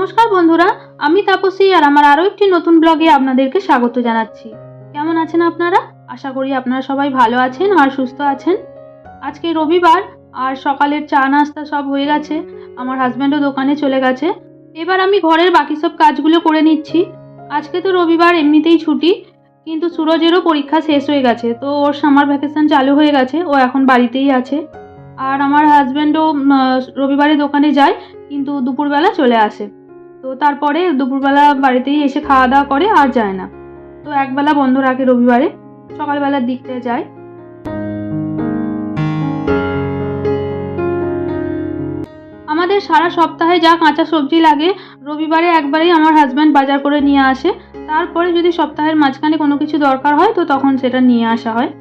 নমস্কার বন্ধুরা, আমি তাপসী আর আমার আরও একটি নতুন ব্লগে আপনাদেরকে স্বাগত জানাচ্ছি। কেমন আছেন আপনারা? আশা করি আপনারা সবাই ভালো আছেন আর সুস্থ আছেন। আজকে রবিবার আর সকালের চা নাস্তা সব হয়ে গেছে। আমার হাজব্যান্ডও দোকানে চলে গেছে। এবার আমি ঘরের বাকি সব কাজগুলো করে নিচ্ছি। আজকে তো রবিবার, এমনিতেই ছুটি, কিন্তু সুরজেরও পরীক্ষা শেষ হয়ে গেছে, তো ওর সামার ভ্যাকেশন চালু হয়ে গেছে, ও এখন বাড়িতেই আছে। আর আমার হাজব্যান্ডও রবিবারে দোকানে যায়, কিন্তু দুপুরবেলা চলে আসে। তো তারপরে দুপুরবেলা বাড়িতেই এসে খাওয়া দাওয়া করে আর যায় না। তো একবেলা বন্ধ রাখে রবিবারে, সকালবেলার দিকটায় যায়। আমাদের সারা সপ্তাহে যা কাঁচা সবজি লাগে রবিবারে একবারেই আমার হাজব্যান্ড বাজার করে নিয়ে আসে। তারপরে যদি সপ্তাহের মাঝখানে কোনো কিছু দরকার হয় তো তখন সেটা নিয়ে আসা হয়।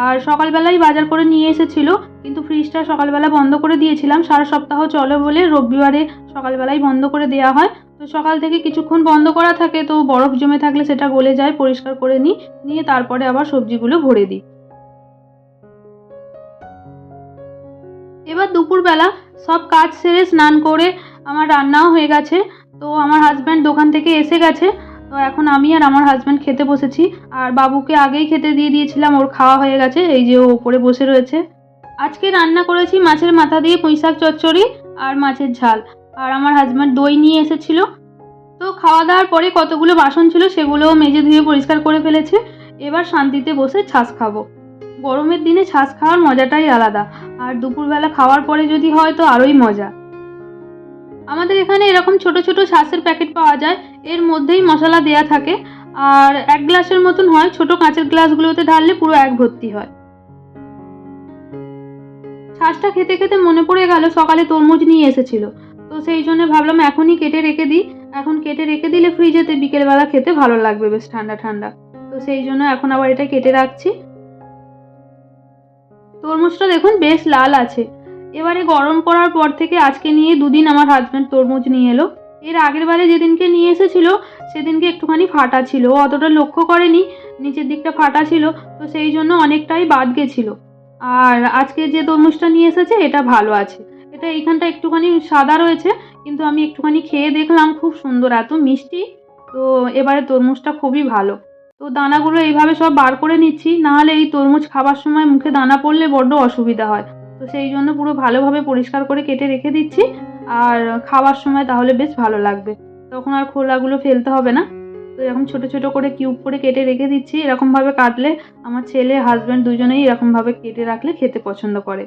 আর সকালবেলাই বাজার করে নিয়ে এসেছিল, কিন্তু ফ্রিজটা সকালবেলা বন্ধ করে দিয়েছিলাম। সারা সপ্তাহ চলে বলে রবিবারে সকালবেলাই বন্ধ করে দেওয়া হয়। তো সকাল থেকে কিছুক্ষণ বন্ধ করা থাকে, তো বরফ জমে থাকলে সেটা গলে যায়, পরিষ্কার করে নিয়ে তারপরে আবার সবজিগুলো ভরে দিই। এবার দুপুরবেলা সব কাজ সেরে স্নান করে আমার রান্নাও হয়ে গেছে। তো আমার হাজব্যান্ড দোকান থেকে এসে গেছে, তো এখন আমি আর আমার হাজব্যান্ড খেতে বসেছি। আর বাবুকে আগেই খেতে দিয়ে দিয়েছিলাম, ওর খাওয়া হয়ে গেছে, এই যে ও ওপরে বসে রয়েছে। আজকে রান্না করেছি মাছের মাথা দিয়ে পুঁইশাক চচ্চড়ি আর মাছের ঝাল। আর আমার হাজব্যান্ড দই নিয়ে এসেছিল। তো খাওয়া দাওয়ার পরে কতগুলো বাসন ছিল সেগুলোও মেজে ধুয়ে পরিষ্কার করে ফেলেছে। এবার শান্তিতে বসে ছাঁচ খাবো। গরমের দিনে ছাঁচ খাওয়ার মজাটাই আলাদা, আর দুপুরবেলা খাওয়ার পরে যদি হয় তো আরোই মজা। আমাদের এখানে এরকম ছোট ছোট ছাঁচের প্যাকেট পাওয়া যায়, এর মধ্যেই মশলা দেয়া থাকে। আর 1 গ্লাসের মতন হয়, ছোট কাঁচের গ্লাসগুলোতে ঢাললে পুরো 1 ভর্তি হয়। ছাঁচটা খেতে খেতে মনে পড়ে গেল সকালে তরমুজ নিয়ে এসেছিল, তো সেই জন্য ভাবলাম এখনই কেটে রেখে দিই। এখন কেটে রেখে দিলে ফ্রিজেতে বিকেলবেলা খেতে ভালো লাগবে, বেশ ঠান্ডা ঠান্ডা। তো সেই জন্য এখন আবার এটা কেটে রাখছি। তরমুজটা দেখুন বেশ লাল আছে। এবারে গরম পড়ার পর থেকে আজকে নিয়ে 2 দিন আমার হাজব্যান্ড তরমুজ নিয়ে এলো। এর আগের বারে যেদিনকে নিয়ে এসেছিল সেদিনকে একটুখানি ফাটা ছিল, ও অতটা লক্ষ্য করেনি, নিচের দিকটা ফাটা ছিল, তো সেই জন্য অনেকটাই বাদ গেছিল। আর আজকে যে তরমুজটা নিয়ে এসেছে এটা ভালো আছে। এটা এইখানটা একটুখানি সাদা রয়েছে, কিন্তু আমি একটুখানি খেয়ে দেখলাম, খুব সুন্দর, এত মিষ্টি। তো এবারে তরমুজটা খুবই ভালো। তো দানাগুলো এইভাবে সব বার করে নিচ্ছি, নাহলে এই তরমুজ খাবার সময় মুখে দানা পড়লে বড্ড অসুবিধা হয়। তো সেই জন্য পুরো ভালোভাবে পরিষ্কার করে কেটে রেখে দিচ্ছি, আর খাওয়ার সময় তাহলে বেশ ভালো লাগবে, তখন আর খোলাগুলো ফেলতে হবে না। তো এরকম ছোট ছোট করে কিউব করে কেটে রেখে দিচ্ছি। এরকমভাবে কাটলে আমার ছেলে হাজব্যান্ড দুজনেই এরকমভাবে কেটে রাখলে খেতে পছন্দ করে।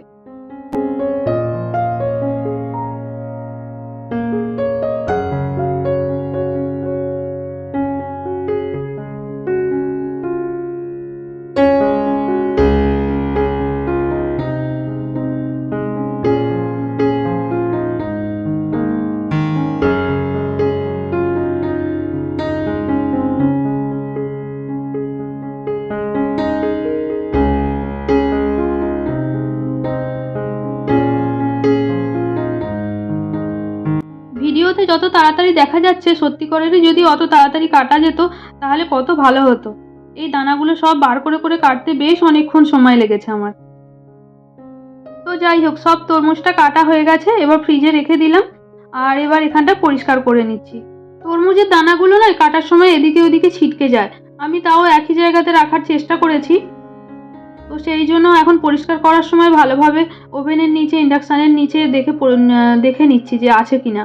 ভিডিওতে যত তাড়াতাড়ি দেখা যাচ্ছে, সত্যিকারেরই যদি অত তাড়াতাড়ি কাটা যেত তাহলে কত ভালো হতো। এই দানাগুলো সব বার করে করে কাটতে বেশ অনেকক্ষণ সময় লেগেছে আমার। তো যাই হোক, সব তরমুজটা কাটা হয়ে গেছে, এবার ফ্রিজে রেখে দিলাম। আর এবার এখানটা পরিষ্কার করে নিচ্ছি। তরমুজের দানাগুলো না কাটার সময় এদিকে ওদিকে ছিটকে যায়, আমি তাও একই জায়গাতে রাখার চেষ্টা করেছি। তো সেই জন্য এখন পরিষ্কার করার সময় ভালোভাবে ওভেনের নিচে, ইন্ডাকশানের নিচে দেখে নিচ্ছি যে আছে কিনা।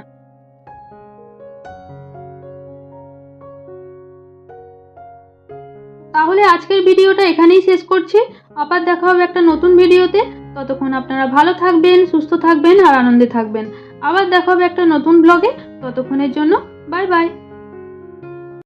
তাহলে আজকের ভিডিওটা এখানেই শেষ করছি। আবার দেখা হবে একটা নতুন ভিডিওতে। ততক্ষণ আপনারা ভালো থাকবেন, সুস্থ থাকবেন আর আনন্দে থাকবেন। আবার দেখা হবে একটা নতুন ব্লগে। ততক্ষণের জন্য বাই বাই।